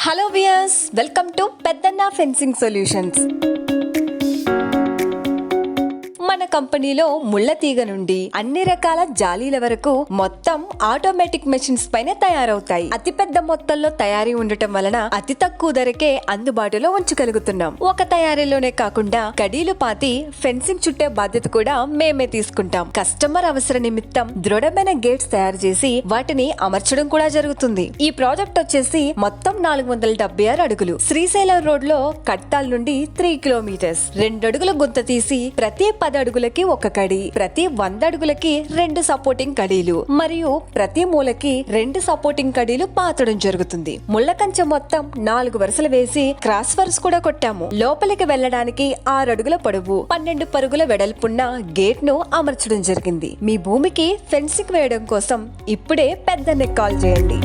Hello viewers, welcome to Peddanna fencing solutions. మన కంపెనీలో ముళ్ళ తీగ నుండి అన్ని రకాల జాలీల వరకు మొత్తం ఆటోమేటిక్ మెషిన్స్ పైన తయారవుతాయి. అతి పెద్ద మొత్తంలో తయారీ ఉండటం వలన అతి తక్కువ ధరకే అందుబాటులో ఉంచగలుగుతున్నాం. ఒక తయారీలోనే కాకుండా కడీలు పాతి ఫెన్సింగ్ చుట్టే బాధ్యత కూడా మేమే తీసుకుంటాం. కస్టమర్ అవసర నిమిత్తం దృఢమైన గేట్స్ తయారు చేసి వాటిని అమర్చడం కూడా జరుగుతుంది. ఈ ప్రాజెక్ట్ వచ్చేసి మొత్తం 476 అడుగులు. శ్రీశైలం రోడ్ లో కట్టాల్ నుండి 3 కిలోమీటర్స్. 2 అడుగుల గుంత తీసి ప్రతి 10 అడుగులకి ఒక కడి, ప్రతి 100 అడుగులకి 2 సపోర్టింగ్ కడీలు మరియు ప్రతి మూలకి 2 సపోర్టింగ్ కడీలు పాతడం జరుగుతుంది. ముళ్ళ కంచె మొత్తం 4 వరుసలు వేసి క్రాస్ వరుస కూడా కొట్టాము. లోపలికి వెళ్లడానికి 6 అడుగుల పొడవు, 12 పరుగుల వెడల్పున్న గేట్ ను అమర్చడం జరిగింది. మీ భూమికి ఫెన్సింగ్ వేయడం కోసం ఇప్పుడే పెద్దన్నకి కాల్ చేయండి.